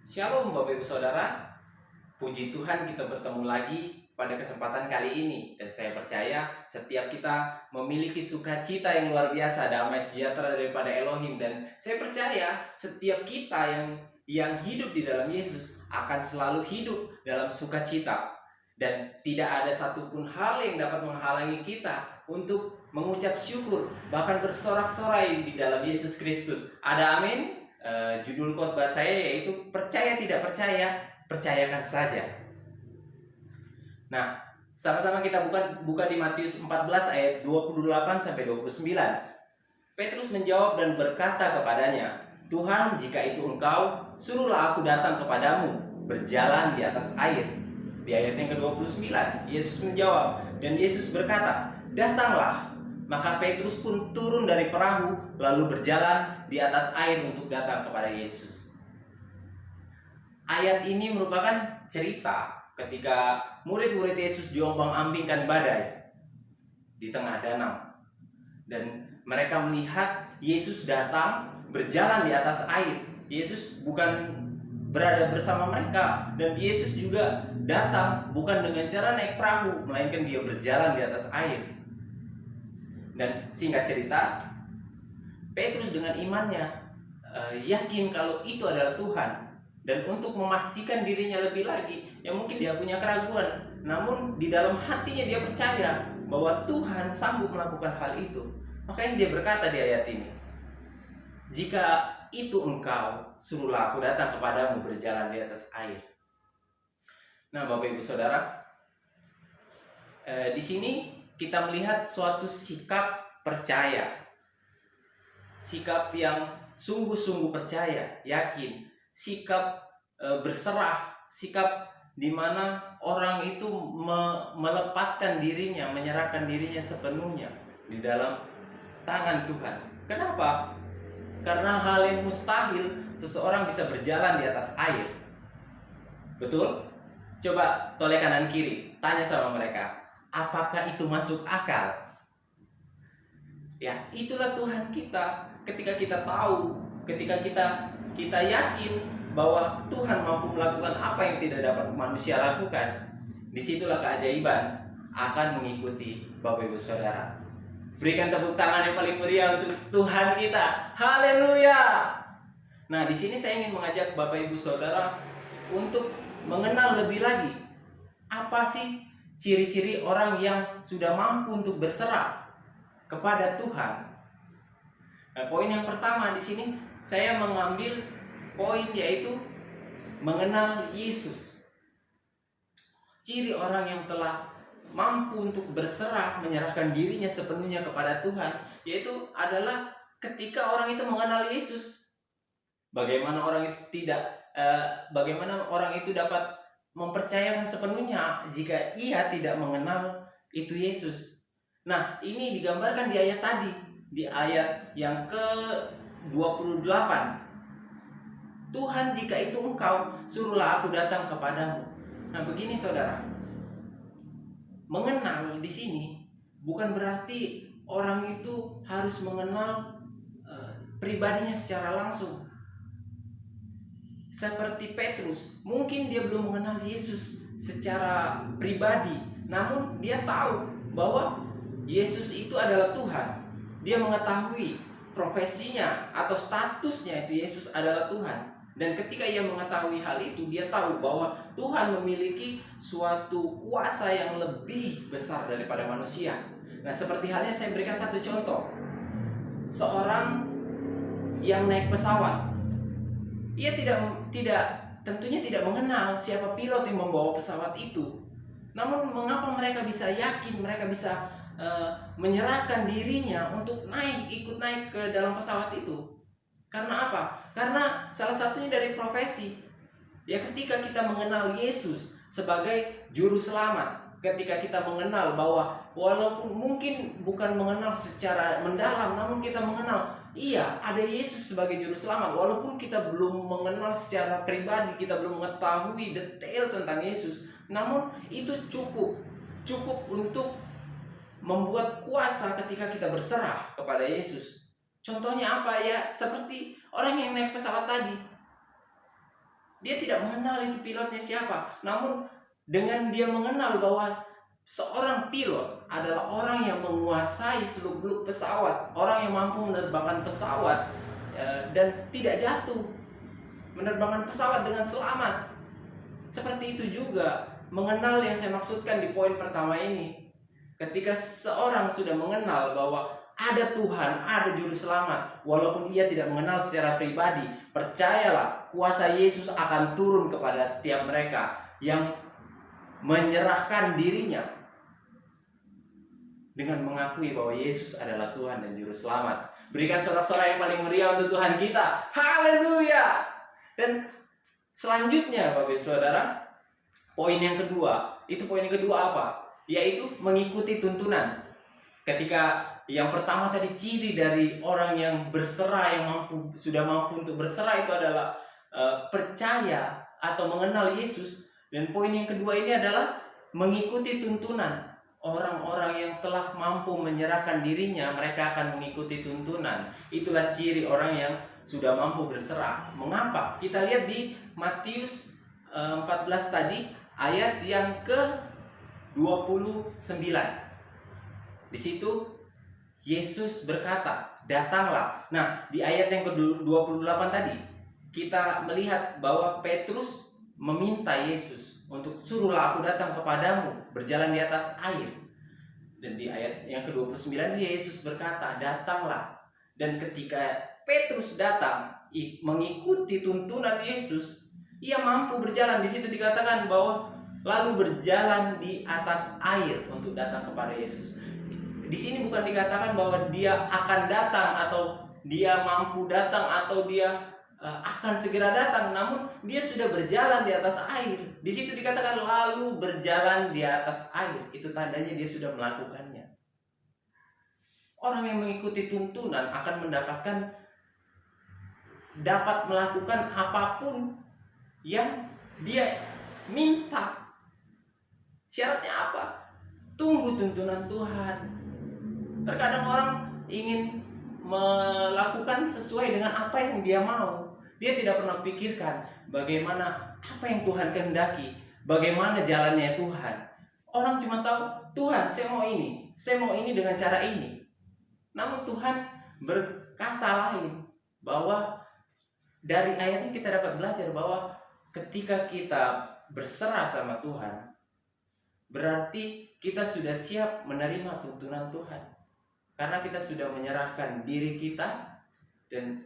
Shalom Bapak Ibu Saudara, puji Tuhan kita bertemu lagi pada kesempatan kali ini. Dan saya percaya setiap kita memiliki sukacita yang luar biasa, damai sejahtera daripada Elohim. Dan saya percaya setiap kita yang hidup di dalam Yesus akan selalu hidup dalam sukacita. Dan tidak ada satupun hal yang dapat menghalangi kita untuk mengucap syukur, bahkan bersorak-sorai di dalam Yesus Kristus. Ada amin? Judul khotbah saya yaitu percaya tidak percaya, percayakan saja. Nah, sama-sama kita buka di Matius 14 ayat 28 sampai 29. Petrus menjawab dan berkata kepadanya, "Tuhan, jika itu Engkau, suruhlah aku datang kepadamu, berjalan di atas air." Di ayat yang ke-29, Yesus menjawab dan Yesus berkata, "Datanglah." Maka Petrus pun turun dari perahu lalu berjalan di atas air untuk datang kepada Yesus. Ayat ini merupakan cerita ketika murid-murid Yesus diombang-ambingkan badai di tengah danau. Dan mereka melihat Yesus datang berjalan di atas air. Yesus bukan berada bersama mereka, dan Yesus juga datang bukan dengan cara naik perahu, melainkan dia berjalan di atas air. Dan singkat cerita, Petrus dengan imannya yakin kalau itu adalah Tuhan. Dan untuk memastikan dirinya lebih lagi, yang mungkin dia punya keraguan, namun di dalam hatinya dia percaya bahwa Tuhan sanggup melakukan hal itu. Makanya dia berkata di ayat ini, "Jika itu Engkau, suruhlah aku datang kepadamu berjalan di atas air." Nah, Bapak Ibu Saudara, di sini kita melihat suatu sikap percaya, sikap yang sungguh-sungguh percaya, yakin, sikap berserah, sikap di mana orang itu melepaskan dirinya, menyerahkan dirinya sepenuhnya di dalam tangan Tuhan. Kenapa? Karena hal yang mustahil, seseorang bisa berjalan di atas air. Betul? Coba toleh kanan kiri, tanya sama mereka, apakah itu masuk akal? Ya, itulah Tuhan kita. Ketika kita tahu, ketika kita yakin bahwa Tuhan mampu melakukan apa yang tidak dapat manusia lakukan, disitulah keajaiban akan mengikuti Bapak Ibu Saudara. Berikan tepuk tangan yang paling meriah untuk Tuhan kita. Haleluya. Nah, di sini saya ingin mengajak Bapak Ibu Saudara untuk mengenal lebih lagi apa sih ciri-ciri orang yang sudah mampu untuk berserah kepada Tuhan. Nah, poin yang pertama di sini saya mengambil poin yaitu mengenal Yesus. Ciri orang yang telah mampu untuk berserah, menyerahkan dirinya sepenuhnya kepada Tuhan, yaitu adalah ketika orang itu mengenal Yesus. Bagaimana orang itu dapat mempercayakan sepenuhnya jika ia tidak mengenal itu Yesus. Nah, ini digambarkan di ayat tadi, di ayat yang ke-28. Tuhan, jika itu Engkau, suruhlah aku datang kepadamu. Nah, begini saudara, mengenal di sini bukan berarti orang itu harus mengenal pribadinya secara langsung. Seperti Petrus, mungkin dia belum mengenal Yesus secara pribadi, namun dia tahu bahwa Yesus itu adalah Tuhan. Dia mengetahui profesinya atau statusnya itu Yesus adalah Tuhan. Dan ketika ia mengetahui hal itu, dia tahu bahwa Tuhan memiliki suatu kuasa yang lebih besar daripada manusia. Nah, seperti halnya saya berikan satu contoh. Seorang yang naik pesawat, ia tentunya tidak mengenal siapa pilot yang membawa pesawat itu. Namun mengapa mereka bisa yakin, mereka bisa menyerahkan dirinya untuk ikut naik ke dalam pesawat itu? Karena apa? Karena salah satunya dari profesi. Ya, ketika kita mengenal Yesus sebagai juru selamat, ketika kita mengenal bahwa walaupun mungkin bukan mengenal secara mendalam, namun kita mengenal iya, ada Yesus sebagai juru selamat. Walaupun kita belum mengenal secara pribadi, kita belum mengetahui detail tentang Yesus, namun itu cukup untuk membuat kuasa ketika kita berserah kepada Yesus. Contohnya apa ya? Seperti orang yang naik pesawat tadi. Dia tidak mengenal itu pilotnya siapa. Namun dengan dia mengenal bahwa seorang pilot adalah orang yang menguasai seluk-beluk pesawat, orang yang mampu menerbangkan pesawat dan tidak jatuh, menerbangkan pesawat dengan selamat. Seperti itu juga mengenal yang saya maksudkan di poin pertama ini. Ketika seorang sudah mengenal bahwa ada Tuhan, ada juru selamat, walaupun ia tidak mengenal secara pribadi, percayalah kuasa Yesus akan turun kepada setiap mereka yang menyerahkan dirinya dengan mengakui bahwa Yesus adalah Tuhan dan juru selamat. Berikan sorak-sorai yang paling meriah untuk Tuhan kita. Haleluya! Dan selanjutnya Bapak Ibu Saudara, poin yang kedua. Itu poin yang kedua apa? Yaitu mengikuti tuntunan. Ketika yang pertama tadi ciri dari orang yang berserah, yang sudah mampu untuk berserah itu adalah percaya atau mengenal Yesus. Dan poin yang kedua ini adalah mengikuti tuntunan. Orang-orang yang telah mampu menyerahkan dirinya, mereka akan mengikuti tuntunan. Itulah ciri orang yang sudah mampu berserah. Mengapa? Kita lihat di Matius 14 tadi, ayat yang ke-29. Di situ Yesus berkata, datanglah. Nah, di ayat yang ke-28 tadi kita melihat bahwa Petrus meminta Yesus untuk suruhlah aku datang kepadamu berjalan di atas air. Dan di ayat yang ke-29 Yesus berkata, datanglah. Dan ketika Petrus datang mengikuti tuntunan Yesus, ia mampu berjalan. Di situ dikatakan bahwa lalu berjalan di atas air untuk datang kepada Yesus. Di sini bukan dikatakan bahwa dia akan datang atau dia mampu datang atau dia akan segera datang, namun dia sudah berjalan di atas air. Di situ dikatakan lalu berjalan di atas air. Itu tandanya dia sudah melakukannya. Orang yang mengikuti tuntunan akan dapat melakukan apapun yang dia minta. Syaratnya apa? Tunggu tuntunan Tuhan. Terkadang orang ingin melakukan sesuai dengan apa yang dia mau. Dia tidak pernah pikirkan bagaimana apa yang Tuhan kehendaki, bagaimana jalannya Tuhan. Orang cuma tahu, Tuhan saya mau ini dengan cara ini. Namun Tuhan berkata lain, bahwa dari ayat ini kita dapat belajar bahwa ketika kita berserah sama Tuhan, berarti kita sudah siap menerima tuntunan Tuhan. Karena kita sudah menyerahkan diri kita, dan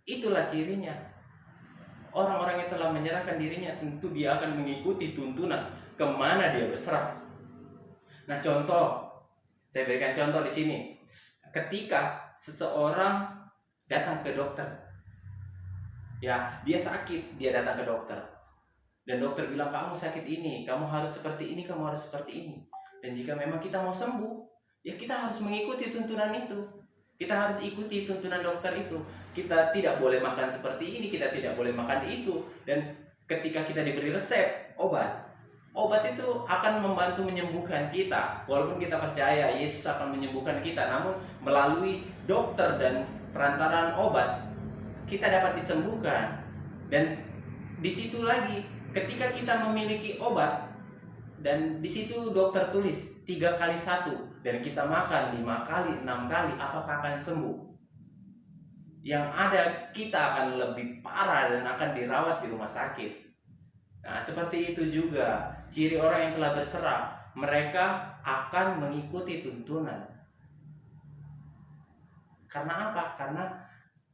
itulah cirinya. Orang-orang yang telah menyerahkan dirinya tentu dia akan mengikuti tuntunan kemana dia berserah. Nah, contoh, saya berikan contoh di sini. Ketika seseorang datang ke dokter, ya dia sakit, dia datang ke dokter, dan dokter bilang kamu sakit ini, kamu harus seperti ini, kamu harus seperti ini. Dan jika memang kita mau sembuh, ya kita harus mengikuti tuntunan itu. Kita harus ikuti tuntunan dokter itu. Kita tidak boleh makan seperti ini, kita tidak boleh makan itu. Dan ketika kita diberi resep obat itu akan membantu menyembuhkan kita. Walaupun kita percaya Yesus akan menyembuhkan kita, namun melalui dokter dan perantaraan obat kita dapat disembuhkan. Dan di situ lagi, ketika kita memiliki obat dan di situ dokter tulis 3 kali 1 dan kita makan 5 kali, 6 kali, apakah akan sembuh? Yang ada kita akan lebih parah dan akan dirawat di rumah sakit. Nah, seperti itu juga ciri orang yang telah berserah. Mereka akan mengikuti tuntunan. Karena apa? Karena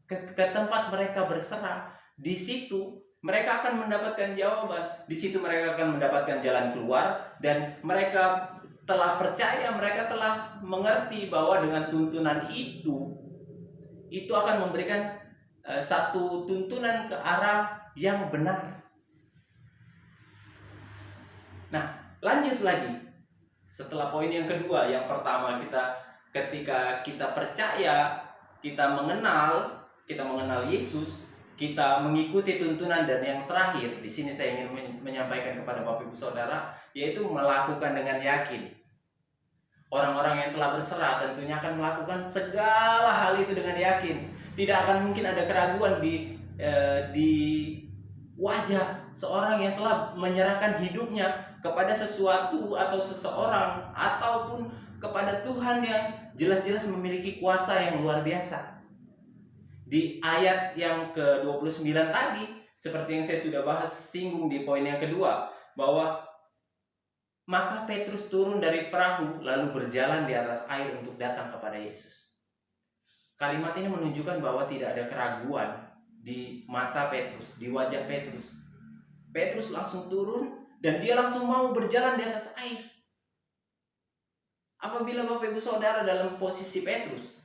ke tempat mereka berserah, di situ mereka akan mendapatkan jawaban. Di situ mereka akan mendapatkan jalan keluar, dan mereka telah percaya, mereka telah mengerti bahwa dengan tuntunan itu akan memberikan satu tuntunan ke arah yang benar. Nah, lanjut lagi. Setelah poin yang kedua, yang pertama ketika kita percaya, kita mengenal Yesus, kita mengikuti tuntunan, dan yang terakhir di sini saya ingin menyampaikan kepada Bapak Ibu Saudara, yaitu melakukan dengan yakin. Orang-orang yang telah berserah tentunya akan melakukan segala hal itu dengan yakin. Tidak akan mungkin ada keraguan di wajah seorang yang telah menyerahkan hidupnya kepada sesuatu atau seseorang ataupun kepada Tuhan yang jelas-jelas memiliki kuasa yang luar biasa. Di ayat yang ke-29 tadi, seperti yang saya sudah bahas singgung di poin yang kedua, bahwa maka Petrus turun dari perahu lalu berjalan di atas air untuk datang kepada Yesus. Kalimat ini menunjukkan bahwa tidak ada keraguan di mata Petrus, di wajah Petrus. Petrus langsung turun dan dia langsung mau berjalan di atas air. Apabila Bapak Ibu Saudara dalam posisi Petrus,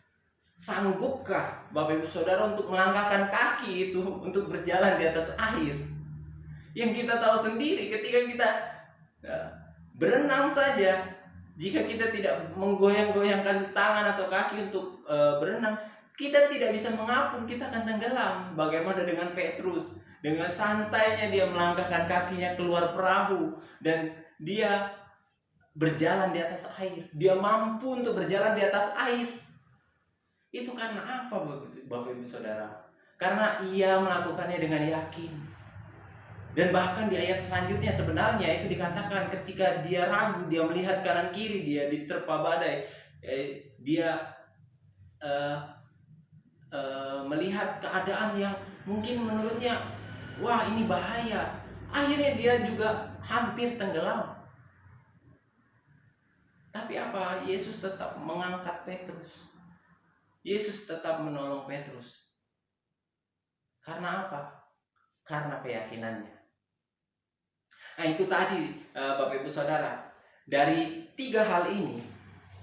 sanggupkah Bapak Ibu Saudara untuk melangkahkan kaki itu untuk berjalan di atas air? Yang kita tahu sendiri ketika kita berenang saja, jika kita tidak menggoyang-goyangkan tangan atau kaki untuk berenang, kita tidak bisa mengapung, kita akan tenggelam. Bagaimana dengan Petrus? Dengan santainya dia melangkahkan kakinya keluar perahu dan dia berjalan di atas air. Dia mampu untuk berjalan di atas air. Itu karena apa, Bapak Ibu Saudara? Karena ia melakukannya dengan yakin. Dan bahkan di ayat selanjutnya sebenarnya itu dikatakan ketika dia ragu, dia melihat kanan kiri, dia diterpa badai, dia melihat keadaan yang mungkin menurutnya, wah ini bahaya. Akhirnya dia juga hampir tenggelam. Tapi apa? Yesus tetap mengangkat Petrus. Yesus tetap menolong Petrus. Karena apa? Karena keyakinannya. Nah itu tadi Bapak Ibu Saudara, dari 3 hal ini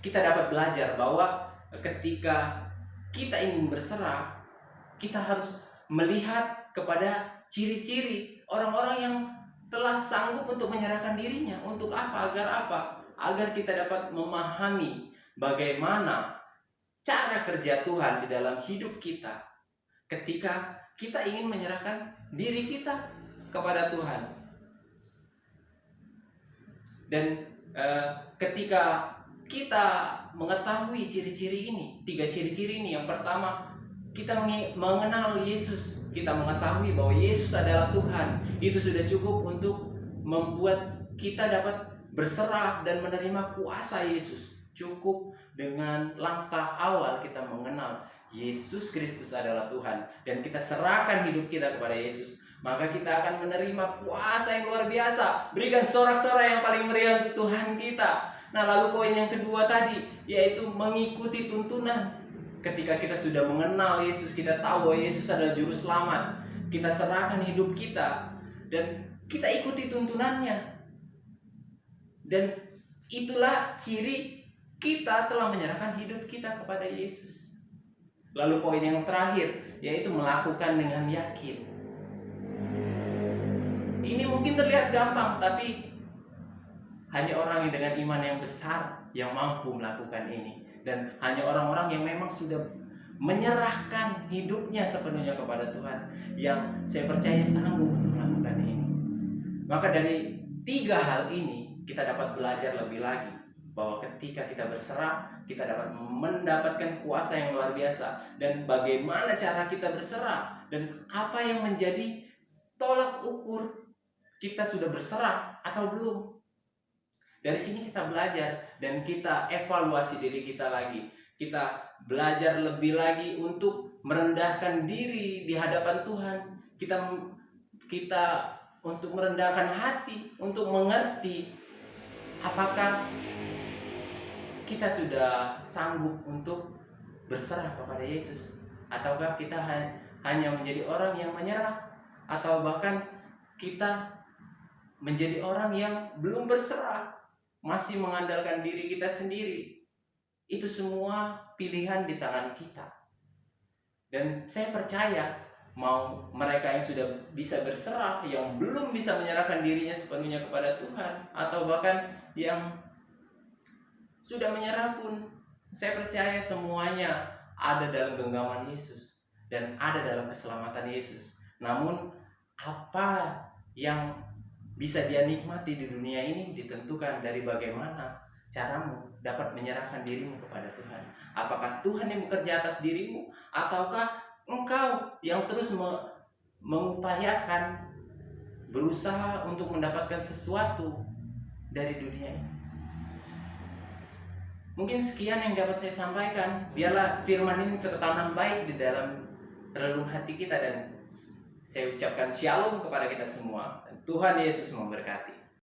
kita dapat belajar bahwa ketika kita ingin berserah, kita harus melihat kepada ciri-ciri orang-orang yang telah sanggup untuk menyerahkan dirinya. Untuk apa? Agar apa? Agar kita dapat memahami bagaimana cara kerja Tuhan di dalam hidup kita ketika kita ingin menyerahkan diri kita kepada Tuhan. Dan ketika kita mengetahui ciri-ciri ini, 3 ciri-ciri ini, yang pertama kita mengenal Yesus, kita mengetahui bahwa Yesus adalah Tuhan, itu sudah cukup untuk membuat kita dapat berserah dan menerima kuasa Yesus. Cukup dengan langkah awal kita mengenal Yesus Kristus adalah Tuhan dan kita serahkan hidup kita kepada Yesus, maka kita akan menerima kuasa yang luar biasa. Berikan sorak-sorai yang paling meriah untuk Tuhan kita. Nah lalu poin yang kedua tadi, yaitu mengikuti tuntunan. Ketika kita sudah mengenal Yesus, kita tahu bahwa Yesus adalah juru selamat, kita serahkan hidup kita dan kita ikuti tuntunannya. Dan itulah ciri kita telah menyerahkan hidup kita kepada Yesus. Lalu poin yang terakhir, yaitu melakukan dengan yakin. Ini mungkin terlihat gampang, tapi hanya orang yang dengan iman yang besar yang mampu melakukan ini. Dan hanya orang-orang yang memang sudah menyerahkan hidupnya sepenuhnya kepada Tuhan yang saya percaya sanggup untuk melakukan ini. Maka dari 3 hal ini kita dapat belajar lebih lagi bahwa ketika kita berserah, kita dapat mendapatkan kuasa yang luar biasa. Dan bagaimana cara kita berserah dan apa yang menjadi tolak ukur kita sudah berserah atau belum. Dari sini kita belajar dan kita evaluasi diri kita lagi. Kita belajar lebih lagi untuk merendahkan diri di hadapan Tuhan. Kita untuk merendahkan hati, untuk mengerti apakah kita sudah sanggup untuk berserah kepada Yesus, ataukah kita hanya menjadi orang yang menyerah, atau bahkan kita menjadi orang yang belum berserah, masih mengandalkan diri kita sendiri. Itu semua pilihan di tangan kita. Dan saya percaya mau mereka yang sudah bisa berserah, yang belum bisa menyerahkan dirinya sepenuhnya kepada Tuhan, atau bahkan yang sudah menyerah pun, saya percaya semuanya ada dalam genggaman Yesus dan ada dalam keselamatan Yesus. Namun apa yang bisa dia nikmati di dunia ini ditentukan dari bagaimana caramu dapat menyerahkan dirimu kepada Tuhan. Apakah Tuhan yang bekerja atas dirimu, ataukah engkau yang terus mengupayakan berusaha untuk mendapatkan sesuatu dari dunia ini. Mungkin sekian yang dapat saya sampaikan. Biarlah firman ini tertanam baik di dalam relung hati kita, dan saya ucapkan shalom kepada kita semua. Dan Tuhan Yesus memberkati.